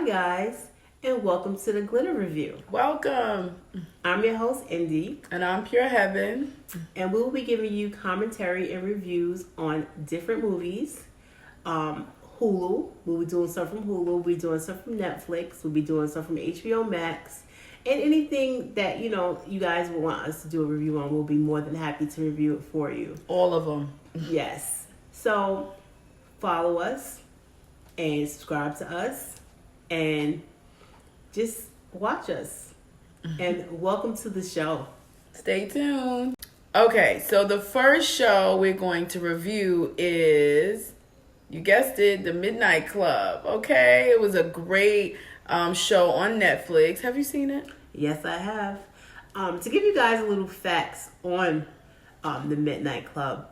Hi guys, and welcome to the Glitter Review. Welcome. I'm your host, Indy. And I'm Pure Heaven. And we will be giving you commentary and reviews on different movies. Hulu, we'll be doing stuff from Hulu, we'll be doing stuff from Netflix, we'll be doing stuff from HBO Max. And anything that, you guys will want us to do a review on, we'll be more than happy to review it for you. All of them. Yes. So, follow us and subscribe to us and just watch us. And welcome to the show. Stay tuned. Okay, so the first show we're going to review is, you guessed it, The Midnight Club. Okay, it was a great show on Netflix. Have you seen it? Yes, I have. To give you guys a little facts on The Midnight Club,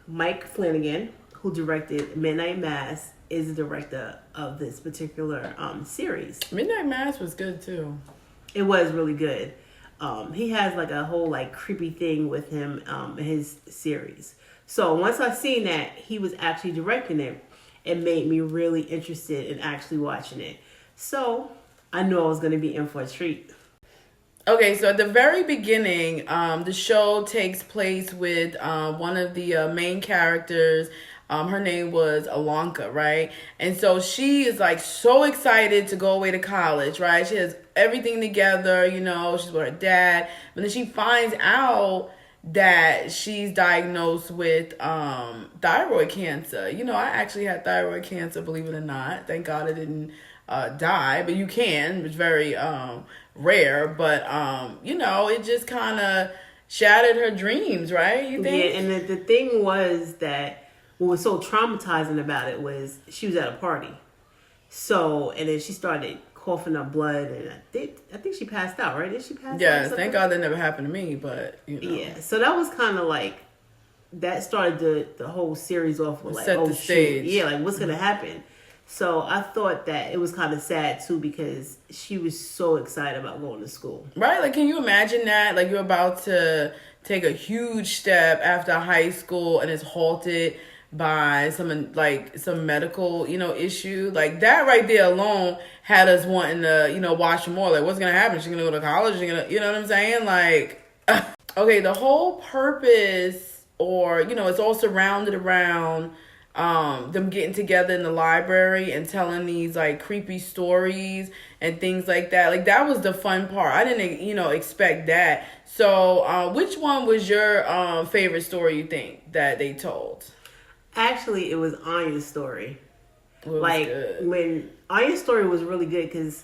Mike Flanagan, who directed Midnight Mass, is the director of this particular series. Midnight Mass was good too. It was really good. He has like a whole like creepy thing with him in his series. So once I seen that he was actually directing it, it made me really interested in actually watching it. So I knew I was going to be in for a treat. Okay, so at the very beginning, the show takes place with one of the main characters. Her name was Alonka, right? And so she is like so excited to go away to college, right? She has everything together, she's with her dad. But then she finds out that she's diagnosed with thyroid cancer. I actually had thyroid cancer, believe it or not. Thank God I didn't die, but you can. It's very rare, but it just kind of shattered her dreams, right? You think? Yeah, and the thing was that what was so traumatizing about it was she was at a party. So, and then she started coughing up blood, and I think she passed out, right? Did she pass out? Yes, thank God that never happened to me, but Yeah, so that was kind of like, that started the whole series off with like, set the stage. Yeah, like what's going to happen? So I thought that it was kind of sad too because she was so excited about going to school. Right? Like, can you imagine that? Like, you're about to take a huge step after high school and it's halted by some medical, issue. Like, that right there alone had us wanting to, watch more. Like, what's going to happen? She's going to go to college? She's going to, you know what I'm saying? Like, okay, the whole purpose, or, it's all surrounded around them getting together in the library and telling these like creepy stories and things like that. Like, that was the fun part. I didn't expect that. So which one was your favorite story, you think, that they told? Actually, it was Anya's story. Like, good. When Anya's story was really good because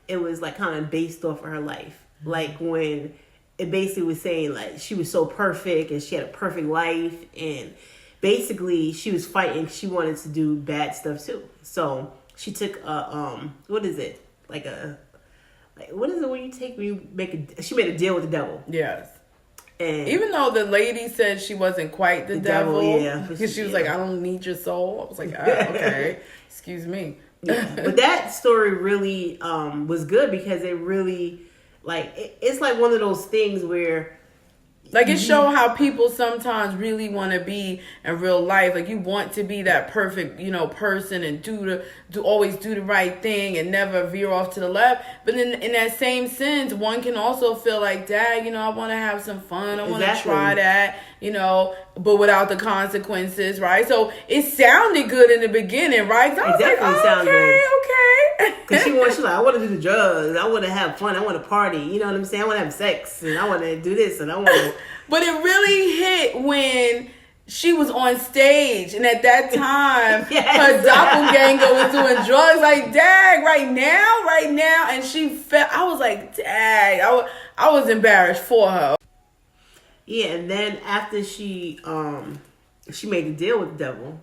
it was like kind of based off of her life. Mm-hmm. Like when it basically was saying like she was so perfect and she had a perfect life, and basically she was fighting. She wanted to do bad stuff too. So she took what is it? What is it when you she made a deal with the devil. Yes. And even though the lady said she wasn't quite the devil, yeah, because she was like, I don't need your soul. I was like, oh, okay, excuse me. Yeah. But that story really was good because it really it's like one of those things where like it showed how people sometimes really want to be in real life. Like, you want to be that perfect, person and always do the right thing and never veer off to the left. But then in that same sense, one can also feel like, Dad, I want to have some fun. I want to try that, but without the consequences, right? So it sounded good in the beginning, right? So I was definitely like, sounded okay. Because she's like, I want to do the drugs. I want to have fun. I want to party. You know what I'm saying? I want to have sex. And I want to do this. And I want to... But it really hit when she was on stage. And at that time, her doppelganger was doing drugs. Like, Dag, right now. And she felt... I was like, Dag. I was embarrassed for her. Yeah, and then after she made the deal with the devil,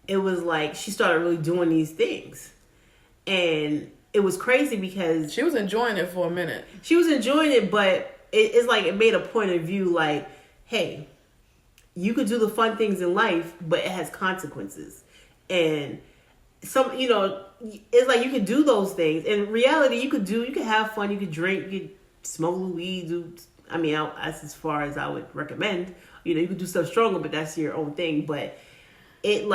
it was like she started really doing these things. And it was crazy because... She was enjoying it for a minute. She was enjoying it, but it's like it made a point of view like, hey, you could do the fun things in life, but it has consequences. And it's like you could do those things. In reality, you could have fun, you could drink, you could smoke weed, that's as far as I would recommend. You could do stuff stronger, but that's your own thing. But it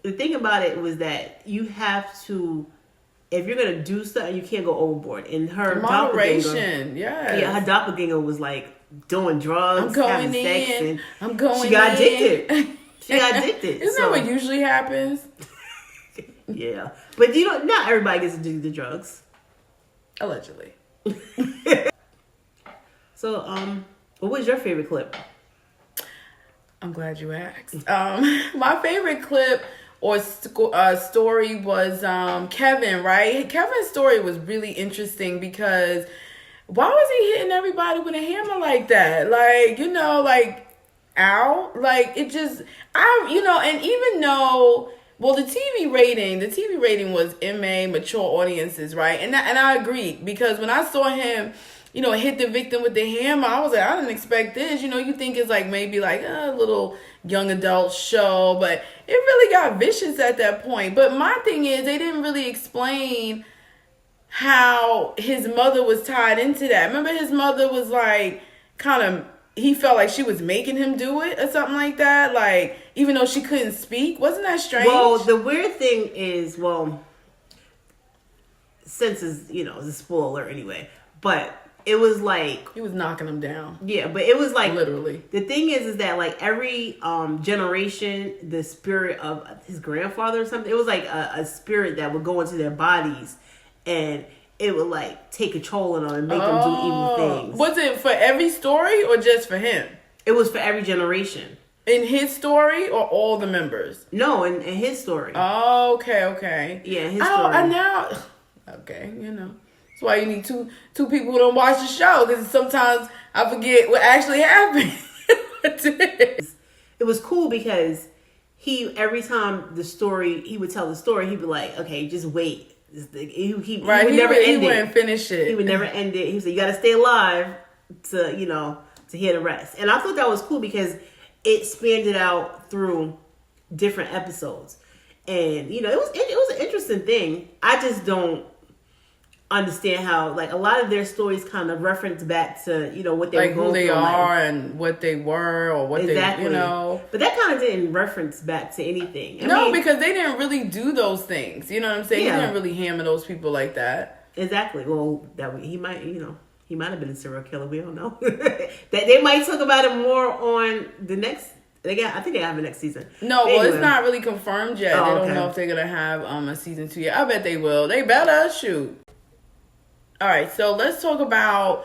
the thing about it was that you have to if you're gonna do something, you can't go overboard. And her moderation, yeah, her doppelganger was like doing drugs, I'm having going sex, in. and I'm going she got in. addicted. She got addicted. Isn't that what usually happens? Yeah, but not everybody gets addicted to drugs. Allegedly. So, what was your favorite clip? I'm glad you asked. My favorite clip or story was Kevin, right? Kevin's story was really interesting because why was he hitting everybody with a hammer like that? Like, ow. Like, it just, and even though, well, the TV rating was MA, mature audiences, right? And I agreed because when I saw him, hit the victim with the hammer, I was like, I didn't expect this. You think it's like maybe like a little young adult show, but it really got vicious at that point. But my thing is, they didn't really explain how his mother was tied into that. Remember, his mother was like, he felt like she was making him do it or something like that. Like, even though she couldn't speak. Wasn't that strange? Well, the weird thing is, since it's, it's a spoiler anyway, but it was like he was knocking him down. Yeah, but it was like literally. The thing is that like every generation, the spirit of his grandfather or something, it was like a spirit that would go into their bodies, and it would like take control of them and make them do evil things. Was it for every story or just for him? It was for every generation. In his story or all the members? No, in his story. Oh, okay. Yeah, his story. And now, okay, That's why you need two people who don't watch the show, because sometimes I forget what actually happened. It was cool because every time he would tell the story, he'd be like, okay, just wait. He would never end it. He wouldn't finish it. He would never end it. He said, you got to stay alive to hear the rest. And I thought that was cool because it spanned it out through different episodes. And, it was an interesting thing. I just don't understand how like a lot of their stories kind of reference back to what they like who they are and what they were or what exactly. But that kind of didn't reference back to anything. I mean, because they didn't really do those things. You know what I'm saying? Yeah. He didn't really hammer those people like that. Exactly. Well, he might have been a serial killer. We don't know. That they might talk about it more on the next. I think they have a next season. No, well, it's not really confirmed yet. They don't know if they're gonna have a season 2 yet. I bet they will. They better shoot. All right, so let's talk about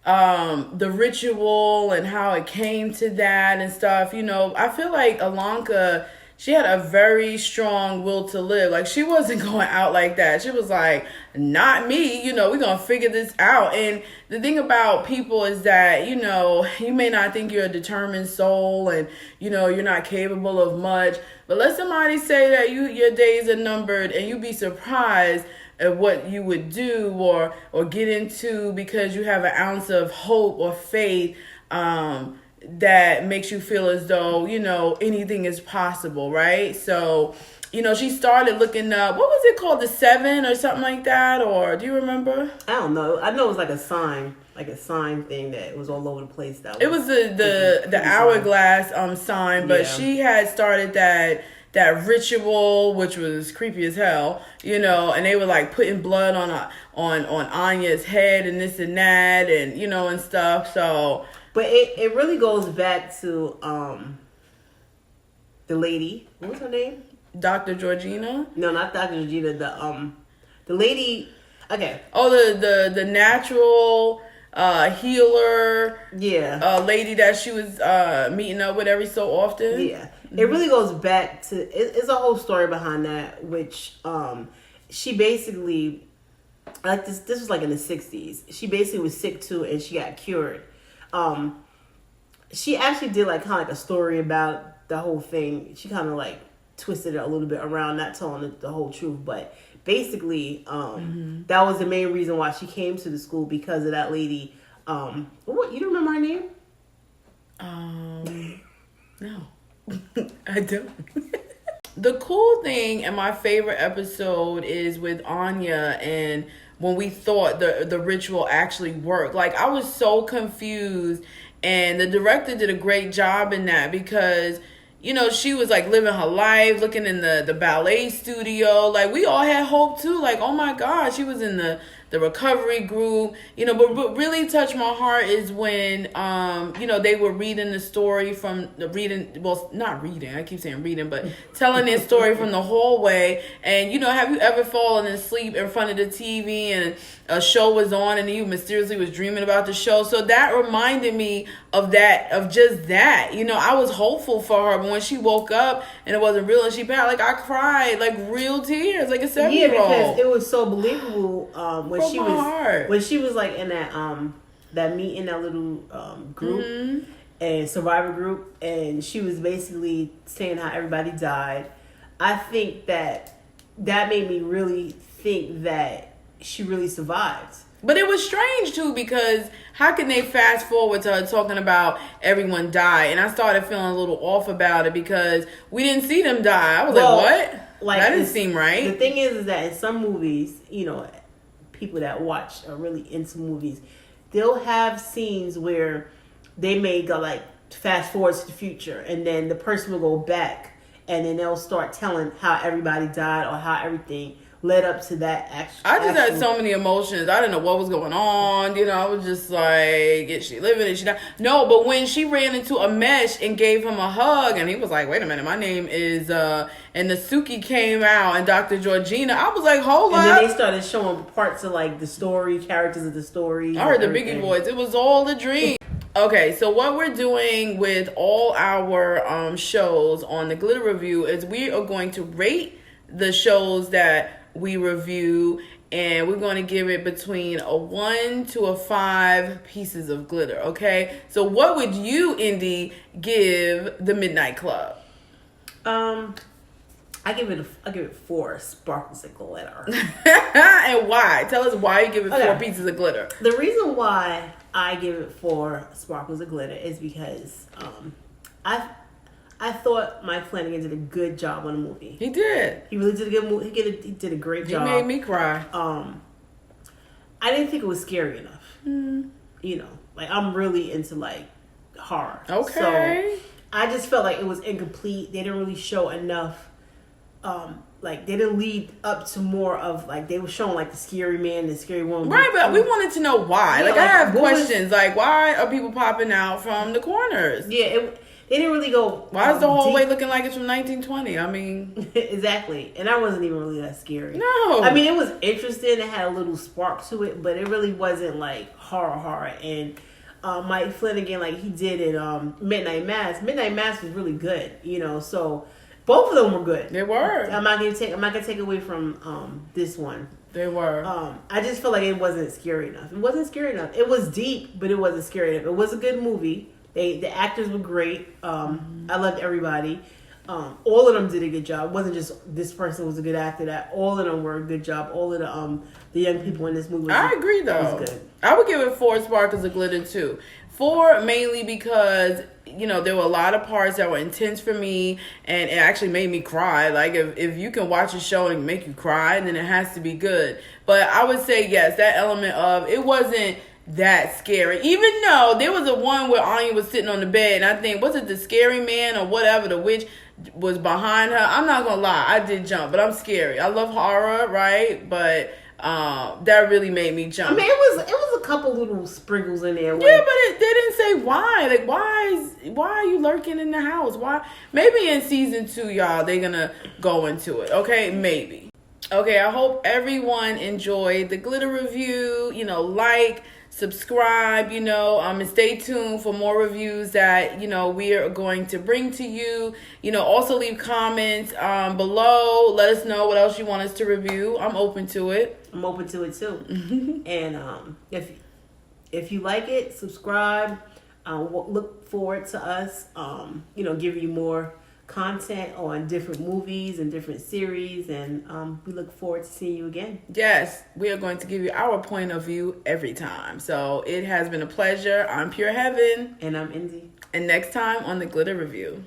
the ritual and how it came to that and stuff. I feel like Alanka, she had a very strong will to live. Like, she wasn't going out like that. She was like, not me. We're going to figure this out. And the thing about people is that, you may not think you're a determined soul and, you're not capable of much. But let somebody say that your days are numbered, and you'd be surprised at what you would do or get into because you have an ounce of hope or faith that makes you feel as though, anything is possible, right? So, she started looking up, what was it called, the 7 or something like that? Or do you remember? I don't know. I know it was like a sign thing that was all over the place. It was the hourglass sign, but she had started that ritual, which was creepy as hell, and they were like putting blood on Anya's head and this and that, and and stuff. So, but it really goes back to the lady. What was her name? Dr. Georgina? No, not Dr. Georgina. The lady. Okay. Oh, the natural healer. Yeah. Lady that she was meeting up with every so often. Yeah. It really goes back to it's a whole story behind that, which she basically, like this was like in the 60s. She basically was sick too, and she got cured. She actually did like kind of like a story about the whole thing. She kind of like twisted it a little bit around, not telling the whole truth, but basically that was the main reason why she came to the school, because of that lady. What, you don't remember her name? No. I don't. The cool thing and my favorite episode is with Anya, and when we thought the ritual actually worked. Like, I was so confused, and the director did a great job in that, because you know, she was like living her life, looking in the ballet studio. Like, we all had hope too. Like, oh my God, she was in the recovery group, you know. But what really touched my heart is when, you know, they were reading the story from not reading, I keep saying reading, but telling their story from the hallway. And, you know, have you ever fallen asleep in front of the TV and a show was on and you mysteriously was dreaming about the show? So that reminded me of just that. You know, I was hopeful for her, but when she woke up and it wasn't real and she passed, like, I cried, like, real tears, like a 7-year-old. Yeah, because it was so believable when she was like in that meeting, that little group and survivor group, and she was basically saying how everybody died. I think that made me really think that she really survived. But it was strange too, because how can they fast forward to her talking about everyone died? And I started feeling a little off about it because we didn't see them die. I was like, what? Like, that didn't seem right. The thing is that in some movies, you know, people that watch are really into movies, they'll have scenes where they may go like fast forward to the future, and then the person will go back, and then they'll start telling how everybody died or how everything led up to that action. I just had so many emotions. I didn't know what was going on. You know, I was just like, is she living? Is she not? No, but when she ran into a mesh and gave him a hug, and he was like, wait a minute, my name is, and the Suki came out, and Dr. Georgina, I was like, hold up. And then they started showing parts of like the story, characters of the story. I heard the Biggie voice. It was all a dream. Okay, so what we're doing with all our shows on the Glitter Review is we are going to rate the shows that we review, and we're going to give it between a 1 to a 5 pieces of glitter. Okay, so what would you, Indy, give the Midnight Club? I give it 4 sparkles of glitter. And why? Tell us why you give it 4 pieces of glitter. The reason why I give it 4 sparkles of glitter is because I thought Mike Flanagan did a good job on the movie. He did. He really did a good movie. He did a great job. He made me cry. I didn't think it was scary enough. You know, like, I'm really into like horror. Okay. So I just felt like it was incomplete. They didn't really show enough. Like, they didn't lead up to more of, like, they were showing like the scary man, the scary woman. Right, but we wanted to know why. Yeah, like, I have questions. Like, why are people popping out from the corners? Yeah, they didn't really go. Why is the hallway looking like it's from 1920? I mean, exactly. And that wasn't even really that scary. No. I mean, it was interesting. It had a little spark to it, but it really wasn't like horror. And Mike Flanagan, like he did in Midnight Mass. Midnight Mass was really good, you know. So both of them were good. They were. I'm not gonna take away from this one. They were. I just felt like it wasn't scary enough. It wasn't scary enough. It was deep, but it wasn't scary enough. It was a good movie. The actors were great. I loved everybody. All of them did a good job. It wasn't just this person was a good actor. That all of them were a good job. All of the young people in this movie. I agree, though. Was good. I would give it 4 sparkles of glitter too. 4 mainly because, you know, there were a lot of parts that were intense for me, and it actually made me cry. Like, if you can watch a show and make you cry, then it has to be good. But I would say yes, that element of it wasn't that scary, even though there was a one where Anya was sitting on the bed, and I think, was it the scary man or whatever, the witch was behind her. I'm not gonna lie, I did jump, but I'm scary. I love horror, right? But that really made me jump. I mean, it was a couple little sprinkles in there. Yeah, but they didn't say why. Like, why are you lurking in the house? Why? Maybe in season 2, y'all, they're gonna go into it. Okay, maybe. Okay, I hope everyone enjoyed the glitter review. You know, like, subscribe, you know, and stay tuned for more reviews that, you know, we are going to bring to you. You know, also leave comments below. Let us know what else you want us to review. I'm open to it. I'm open to it too. And if you like it, subscribe. Look forward to us, you know, giving you more content on different movies and different series, and we look forward to seeing you again. Yes, we are going to give you our point of view every time. So it has been a pleasure. I'm Pure Heaven. And I'm Indy. And next time on the Glitter Review.